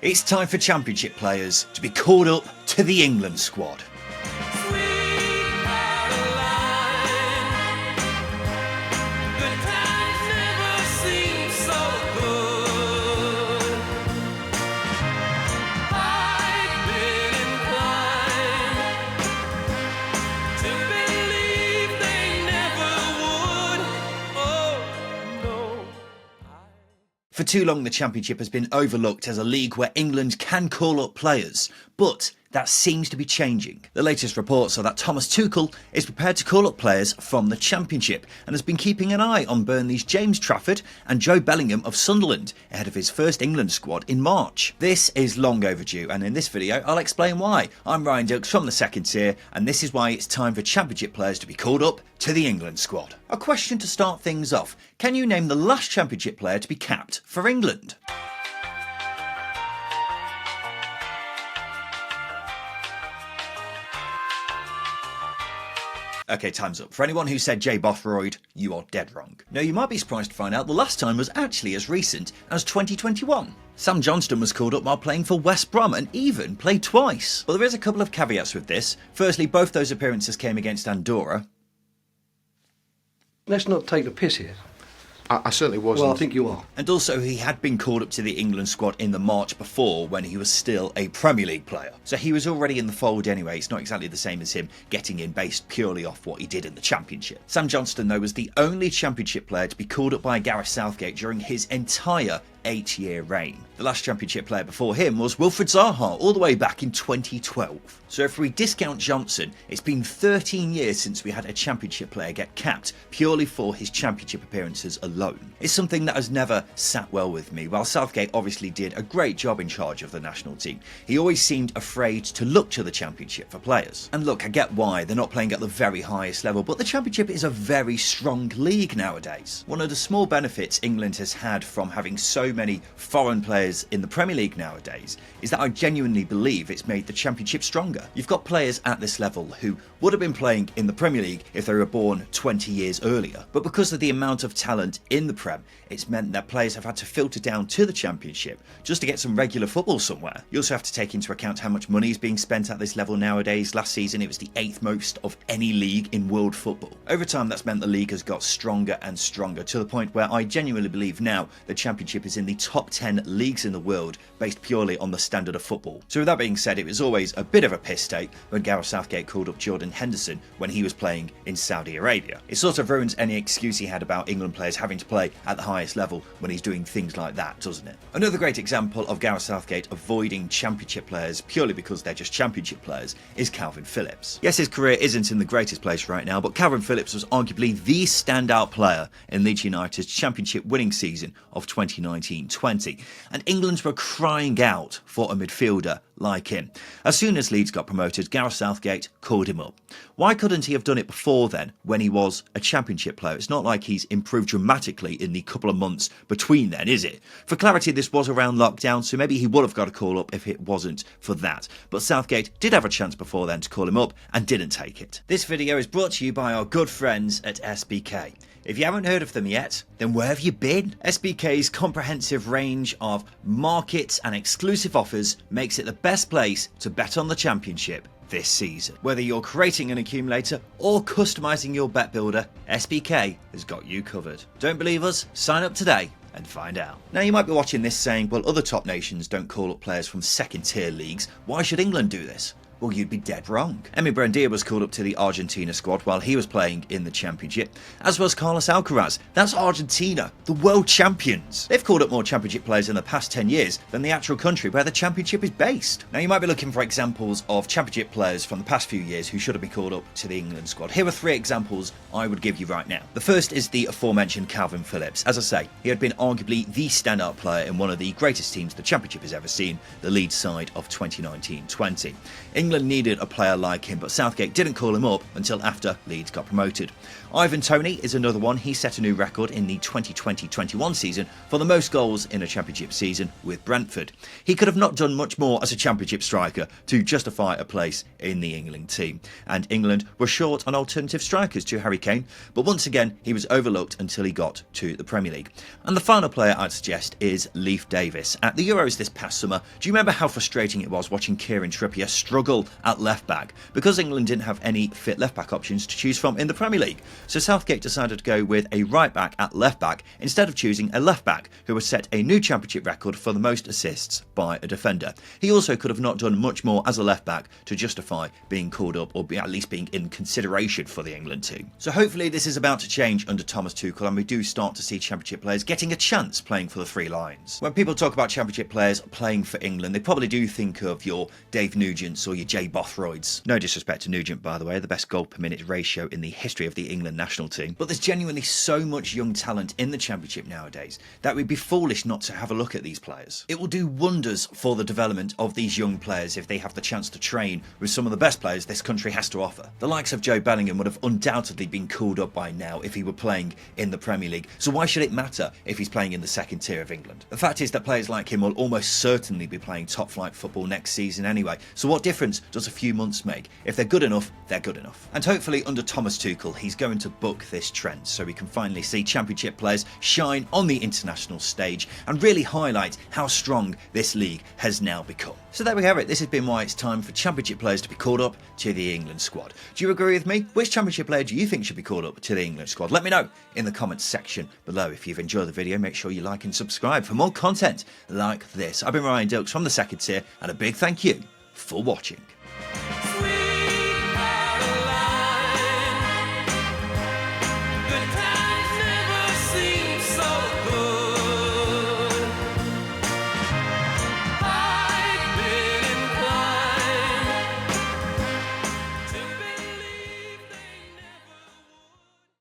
It's time for Championship players to be called up to the England squad. For too long, the Championship has been overlooked as a league where England can call up players, but that seems to be changing. The latest reports are that Thomas Tuchel is prepared to call up players from the Championship and has been keeping an eye on Burnley's James Trafford and Joe Bellingham of Sunderland ahead of his first England squad in March. This is long overdue, and in this video I'll explain why. I'm Dilks from the second tier, and this is why it's time for Championship players to be called up to the England squad. A question to start things off: can you name the last Championship player to be capped for England? Okay, time's up. For anyone who said Jay Bothroyd, you are dead wrong. Now, you might be surprised to find out the last time was actually as recent as 2021. Sam Johnston was called up while playing for West Brom and even played twice. Well, there is a couple of caveats with this. Firstly, both those appearances came against Andorra. Let's not take the piss here. I certainly wasn't. Well, I think you are. And also, he had been called up to the England squad in the March before when he was still a Premier League player. So he was already in the fold anyway. It's not exactly the same as him getting in based purely off what he did in the Championship. Sam Johnston, though, was the only Championship player to be called up by Gareth Southgate during his entire 8-year reign. The last Championship player before him was Wilfried Zaha, all the way back in 2012. So if we discount Johnson, it's been 13 years since we had a Championship player get capped purely for his Championship appearances alone. It's something that has never sat well with me. While Southgate obviously did a great job in charge of the national team, he always seemed afraid to look to the Championship for players. And look, I get why, they're not playing at the very highest level, but the Championship is a very strong league nowadays. One of the small benefits England has had from having so many foreign players in the Premier League nowadays is that I genuinely believe it's made the Championship stronger. You've got players at this level who would have been playing in the Premier League if they were born 20 years earlier, but because of the amount of talent in the Prem, it's meant that players have had to filter down to the Championship just to get some regular football somewhere. You also have to take into account how much money is being spent at this level nowadays. Last season it was the 8th most of any league in world football. Over time, that's meant the league has got stronger and stronger, to the point where I genuinely believe now the Championship is in the top 10 leagues in the world based purely on the standard of football. So with that being said, it was always a bit of a piss take when Gareth Southgate called up Jordan Henderson when he was playing in Saudi Arabia. It sort of ruins any excuse he had about England players having to play at the highest level when he's doing things like that, doesn't it? Another great example of Gareth Southgate avoiding Championship players purely because they're just Championship players is Calvin Phillips. Yes, his career isn't in the greatest place right now, but Calvin Phillips was arguably the standout player in Leeds United's Championship winning season of 2019-20, and England were crying out for a midfielder like him. As soon as Leeds got promoted, Gareth Southgate called him up. Why couldn't he have done it before then, when he was a Championship player? It's not like he's improved dramatically in the couple of months between then, is it? For clarity, this was around lockdown, so maybe he would have got a call up if it wasn't for that. But Southgate did have a chance before then to call him up and didn't take it. This video is brought to you by our good friends at SBK. If you haven't heard of them yet, then where have you been? SBK's comprehensive range of markets and exclusive offers makes it the best place to bet on the Championship this season. Whether you're creating an accumulator or customizing your bet builder, SBK has got you covered. Don't believe us? Sign up today and find out. Now, you might be watching this saying, well, other top nations don't call up players from second tier leagues. Why should England do this? Well, you'd be dead wrong. Emi Buendia was called up to the Argentina squad while he was playing in the Championship, as was Carlos Alcaraz. That's Argentina, the world champions. They've called up more Championship players in the past 10 years than the actual country where the Championship is based. Now, you might be looking for examples of Championship players from the past few years who should have been called up to the England squad. Here are 3 examples I would give you right now. The first is the aforementioned Calvin Phillips. As I say, he had been arguably the standout player in one of the greatest teams the Championship has ever seen, the Leeds side of 2019-20. In England needed a player like him, but Southgate didn't call him up until after Leeds got promoted. Ivan Toney is another one. He set a new record in the 2020-21 season for the most goals in a championship season with Brentford. He could have not done much more as a championship striker to justify a place in the England team, and England were short on alternative strikers to Harry Kane, but once again he was overlooked until he got to the Premier League. And the final player I'd suggest is Leif Davis. At the Euros this past summer, do you remember how frustrating it was watching Kieran Trippier struggle at left back because England didn't have any fit left back options to choose from in the Premier League? So Southgate decided to go with a right back at left back instead of choosing a left back who has set a new championship record for the most assists by a defender. He also could have not done much more as a left back to justify being called up, or at least being in consideration for the England team. So hopefully this is about to change under Thomas Tuchel, and we do start to see championship players getting a chance playing for the Three Lions. When people talk about championship players playing for England, they probably do think of your Dave Nugents or your Jay Bothroyds. No disrespect to Nugent, by the way, the best goal per minute ratio in the history of the England national team. But there's genuinely so much young talent in the championship nowadays that we'd be foolish not to have a look at these players. It will do wonders for the development of these young players if they have the chance to train with some of the best players this country has to offer. The likes of Joe Bellingham would have undoubtedly been called up by now if he were playing in the Premier League, so why should it matter if he's playing in the second tier of England? The fact is that players like him will almost certainly be playing top flight football next season anyway, so what difference does a few months make? If they're good enough, they're good enough. And hopefully under Thomas Tuchel he's going to buck this trend so we can finally see championship players shine on the international stage and really highlight how strong this league has now become. So there we have it. This has been why it's time for championship players to be called up to the England squad. Do you agree with me? Which championship player do you think should be called up to the England squad? Let me know in the comments section below. If you've enjoyed the video, make sure you like and subscribe for more content like this. I've been Dilks from the second tier, and a big thank you for watching.